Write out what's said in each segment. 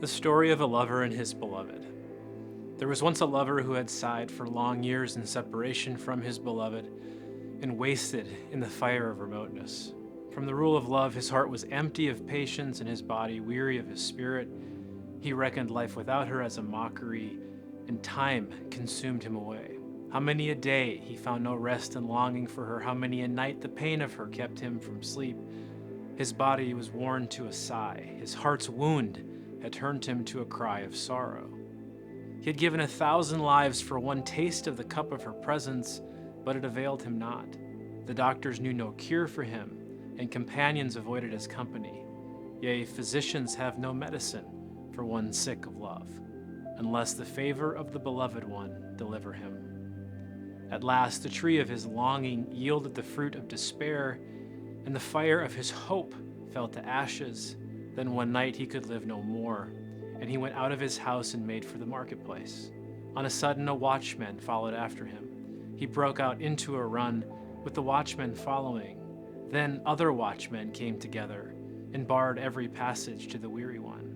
The story of a lover and his beloved. There was once a lover who had sighed for long years in separation from his beloved and wasted in the fire of remoteness. From the rule of love, his heart was empty of patience and his body weary of his spirit. He reckoned life without her as a mockery, and time consumed him away. How many a day he found no rest in longing for her, how many a night the pain of her kept him from sleep. His body was worn to a sigh, his heart's wound had turned him to a cry of sorrow. He had given 1,000 lives for one taste of the cup of her presence, but it availed him not. The doctors knew no cure for him, and companions avoided his company. Yea, physicians have no medicine for one sick of love, unless the favor of the beloved one deliver him. At last, the tree of his longing yielded the fruit of despair, and the fire of his hope fell to ashes. Then one night he could live no more, and he went out of his house and made for the marketplace. On a sudden, a watchman followed after him. He broke out into a run, with the watchmen following. Then other watchmen came together and barred every passage to the weary one.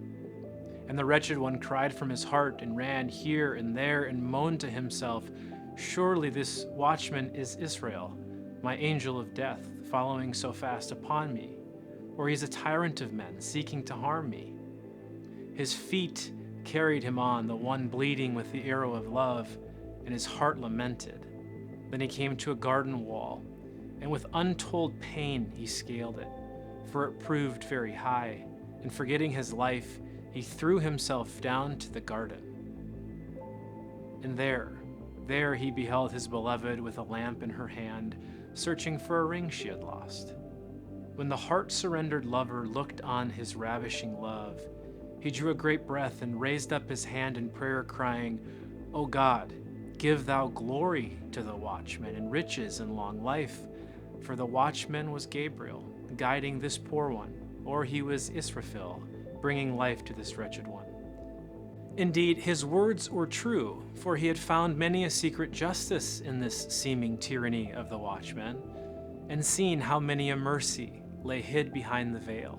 And the wretched one cried from his heart and ran here and there and moaned to himself, "Surely this watchman is Israel, my angel of death, following so fast upon me. Or he's a tyrant of men, seeking to harm me." His feet carried him on, the one bleeding with the arrow of love, and his heart lamented. Then he came to a garden wall, and with untold pain he scaled it, for it proved very high, and forgetting his life, he threw himself down to the garden. And there he beheld his beloved with a lamp in her hand, searching for a ring she had lost. When the heart-surrendered lover looked on his ravishing love, he drew a great breath and raised up his hand in prayer, crying, "O God, give thou glory to the watchman and riches and long life." For the watchman was Gabriel, guiding this poor one, or he was Israfil, bringing life to this wretched one. Indeed, his words were true, for he had found many a secret justice in this seeming tyranny of the watchman, and seen how many a mercy lay hid behind the veil.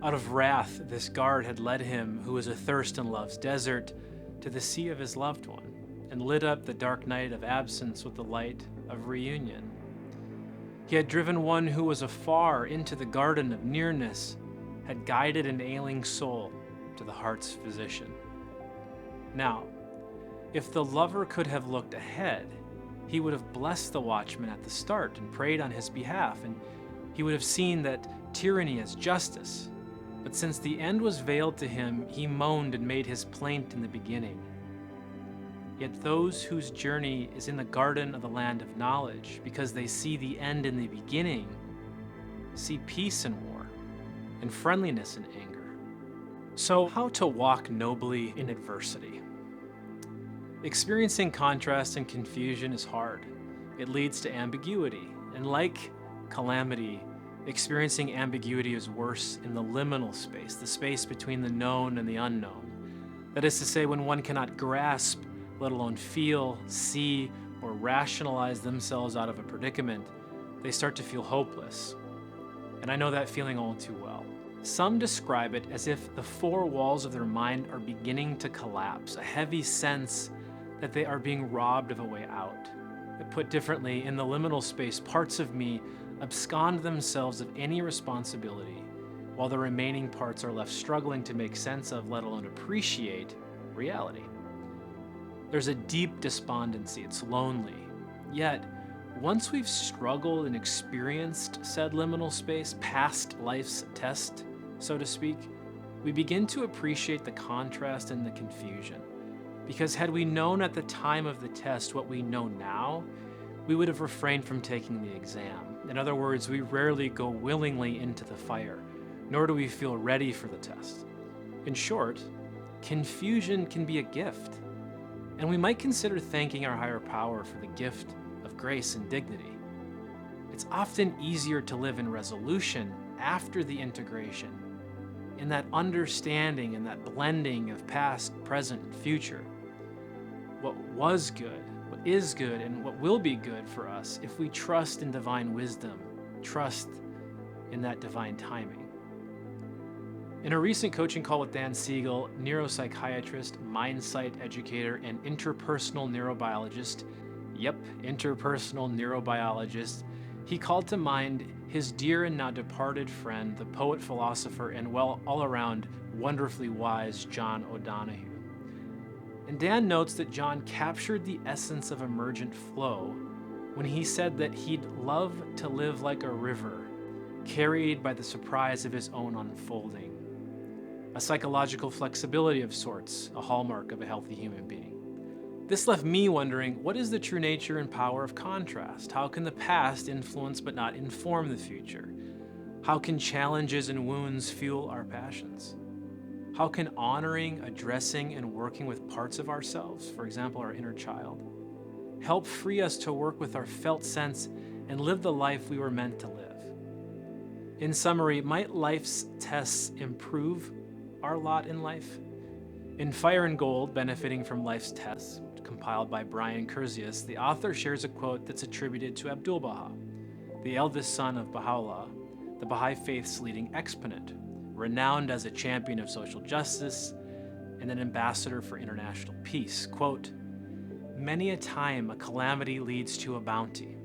Out of wrath, this guard had led him, who was athirst in love's desert, to the sea of his loved one, and lit up the dark night of absence with the light of reunion. He had driven one who was afar into the garden of nearness, had guided an ailing soul to the heart's physician. Now, if the lover could have looked ahead, he would have blessed the watchman at the start and prayed on his behalf, and he would have seen that tyranny as justice. But since the end was veiled to him, he moaned and made his plaint in the beginning. Yet those whose journey is in the garden of the land of knowledge, because they see the end in the beginning, see peace in war, and friendliness in anger. So, how to walk nobly in adversity? Experiencing contrast and confusion is hard. It leads to ambiguity, and like calamity, experiencing ambiguity is worse in the liminal space, the space between the known and the unknown. That is to say, when one cannot grasp, let alone feel, see, or rationalize themselves out of a predicament, they start to feel hopeless. And I know that feeling all too well. Some describe it as if the four walls of their mind are beginning to collapse, a heavy sense that they are being robbed of a way out. Put differently, in the liminal space, parts of me abscond themselves of any responsibility, while the remaining parts are left struggling to make sense of, let alone appreciate, reality. There's a deep despondency, it's lonely. Yet, once we've struggled and experienced said liminal space, passed life's test, so to speak, we begin to appreciate the contrast and the confusion. Because had we known at the time of the test what we know now, we would have refrained from taking the exam. In other words, we rarely go willingly into the fire, nor do we feel ready for the test. In short, confusion can be a gift, and we might consider thanking our higher power for the gift of grace and dignity. It's often easier to live in resolution after the integration, in that understanding and that blending of past, present, and future. What was good, what is good, and what will be good for us if we trust in divine wisdom, trust in that divine timing. In a recent coaching call with Dan Siegel, neuropsychiatrist, mindsight educator, and interpersonal neurobiologist, interpersonal neurobiologist, he called to mind his dear and now departed friend, the poet, philosopher, and all-around wonderfully wise John O'Donohue. And Dan notes that John captured the essence of emergent flow when he said that he'd love to live like a river, carried by the surprise of his own unfolding. A psychological flexibility of sorts, a hallmark of a healthy human being. This left me wondering, what is the true nature and power of contrast? How can the past influence but not inform the future? How can challenges and wounds fuel our passions? How can honoring, addressing, and working with parts of ourselves, for example, our inner child, help free us to work with our felt sense and live the life we were meant to live? In summary, might life's tests improve our lot in life? In Fire and Gold, Benefiting from Life's Tests, compiled by Brian Curzius, the author shares a quote that's attributed to Abdu'l-Baha, the eldest son of Baha'u'llah, the Baha'i faith's leading exponent, renowned as a champion of social justice and an ambassador for international peace. Quote, "Many a time a calamity leads to a bounty.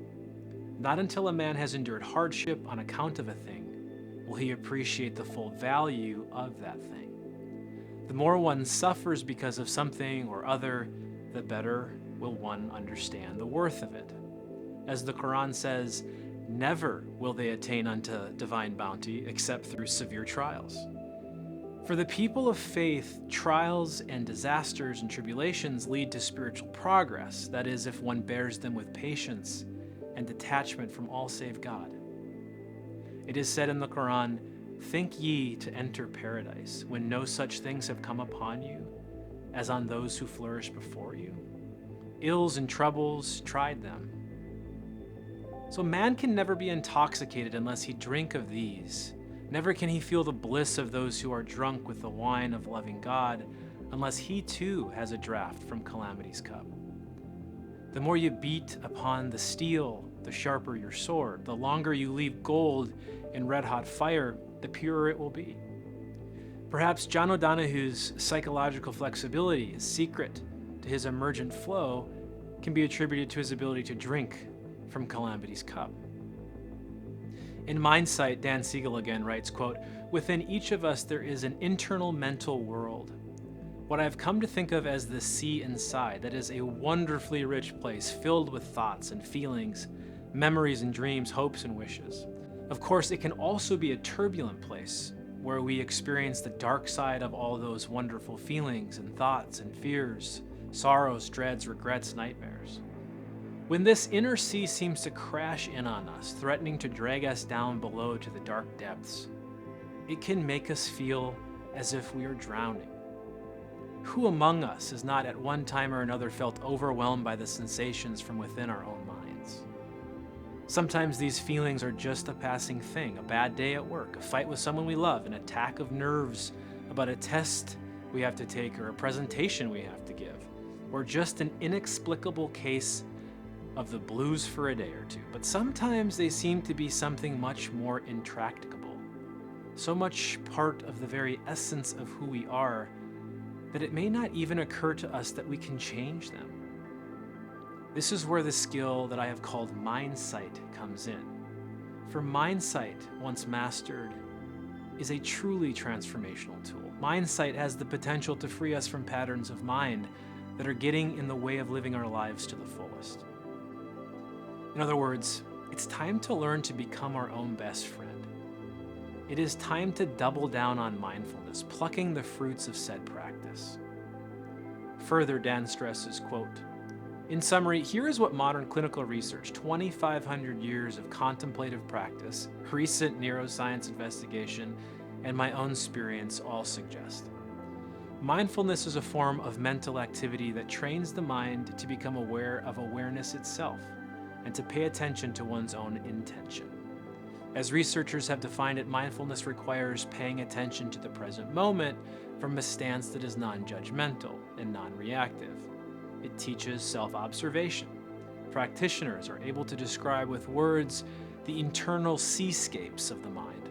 Not until a man has endured hardship on account of a thing will he appreciate the full value of that thing. The more one suffers because of something or other, the better will one understand the worth of it. As the Quran says, never will they attain unto divine bounty except through severe trials. For the people of faith, trials and disasters and tribulations lead to spiritual progress, that is, if one bears them with patience and detachment from all save God. It is said in the Quran, think ye to enter paradise when no such things have come upon you as on those who flourished before you. Ills and troubles tried them. So man can never be intoxicated unless he drink of these. Never can he feel the bliss of those who are drunk with the wine of loving God unless he too has a draught from calamity's cup. The more you beat upon the steel, the sharper your sword. The longer you leave gold in red-hot fire, the purer it will be. Perhaps John O'Donohue's psychological flexibility, his secret to his emergent flow, can be attributed to his ability to drink from calamity's cup. In Mindsight, Dan Siegel again writes, quote, within each of us there is an internal mental world, what I have come to think of as the sea inside, that is a wonderfully rich place filled with thoughts and feelings, memories and dreams, hopes and wishes. Of course, it can also be a turbulent place where we experience the dark side of all those wonderful feelings and thoughts and fears, sorrows, dreads, regrets, nightmares. When this inner sea seems to crash in on us, threatening to drag us down below to the dark depths, it can make us feel as if we are drowning. Who among us has not at one time or another felt overwhelmed by the sensations from within our own minds? Sometimes these feelings are just a passing thing, a bad day at work, a fight with someone we love, an attack of nerves about a test we have to take or a presentation we have to give, or just an inexplicable case of the blues for a day or two. But sometimes they seem to be something much more intractable, so much part of the very essence of who we are that it may not even occur to us that we can change them. This is where the skill that I have called mindsight comes in. For mindsight, once mastered, is a truly transformational tool. Mindsight has the potential to free us from patterns of mind that are getting in the way of living our lives to the fullest. In other words, it's time to learn to become our own best friend. It is time to double down on mindfulness, plucking the fruits of said practice. Further, Dan stresses, quote, in summary, here is what modern clinical research, 2,500 years of contemplative practice, recent neuroscience investigation, and my own experience all suggest. Mindfulness is a form of mental activity that trains the mind to become aware of awareness itself and to pay attention to one's own intention. As researchers have defined it, mindfulness requires paying attention to the present moment from a stance that is non-judgmental and non-reactive. It teaches self-observation. Practitioners are able to describe with words the internal seascapes of the mind.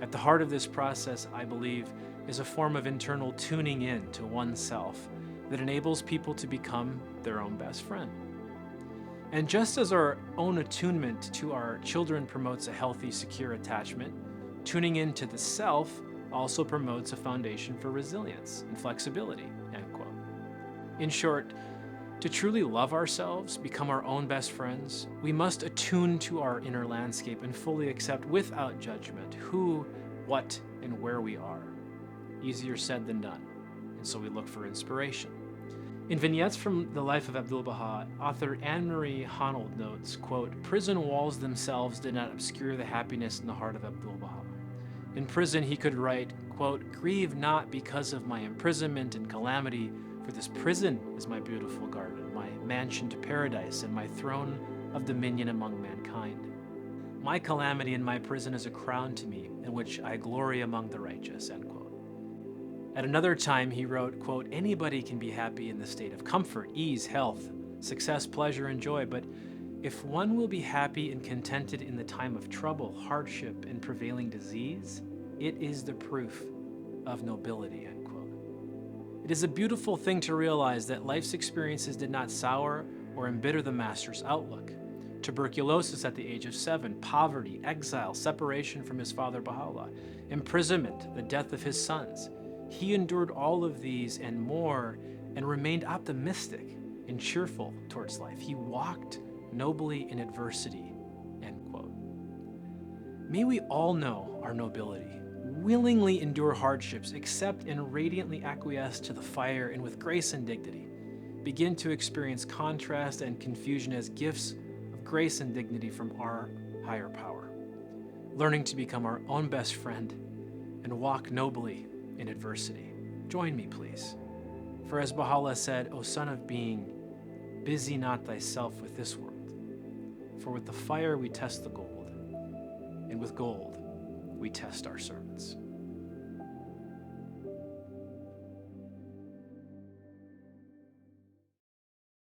At the heart of this process, I believe, is a form of internal tuning in to oneself that enables people to become their own best friend. And just as our own attunement to our children promotes a healthy, secure attachment, tuning into the self also promotes a foundation for resilience and flexibility, end quote. In short, to truly love ourselves, become our own best friends, we must attune to our inner landscape and fully accept without judgment who, what, and where we are. Easier said than done, and so we look for inspiration. In vignettes from the life of Abdu'l-Baha, author Anne-Marie Honold notes, quote, "Prison walls themselves did not obscure the happiness in the heart of Abdu'l-Baha. In prison he could write, quote, 'Grieve not because of my imprisonment and calamity, for this prison is my beautiful garden, my mansion to paradise, and my throne of dominion among mankind. My calamity in my prison is a crown to me, in which I glory among the righteous,' end quote. At another time, he wrote, quote, 'Anybody can be happy in the state of comfort, ease, health, success, pleasure, and joy, but if one will be happy and contented in the time of trouble, hardship, and prevailing disease, it is the proof of nobility,' end quote. It is a beautiful thing to realize that life's experiences did not sour or embitter the master's outlook. Tuberculosis at the age of 7, poverty, exile, separation from his father Baha'u'llah, imprisonment, the death of his sons. He endured all of these and more and remained optimistic and cheerful towards life. He walked nobly in adversity," end quote. May we all know our nobility, willingly endure hardships, accept and radiantly acquiesce to the fire, and with grace and dignity, begin to experience contrast and confusion as gifts of grace and dignity from our higher power, learning to become our own best friend and walk nobly in adversity. Join me, please. For as Baha'u'llah said, "O son of being, busy not thyself with this world. For with the fire we test the gold, and with gold we test our servants."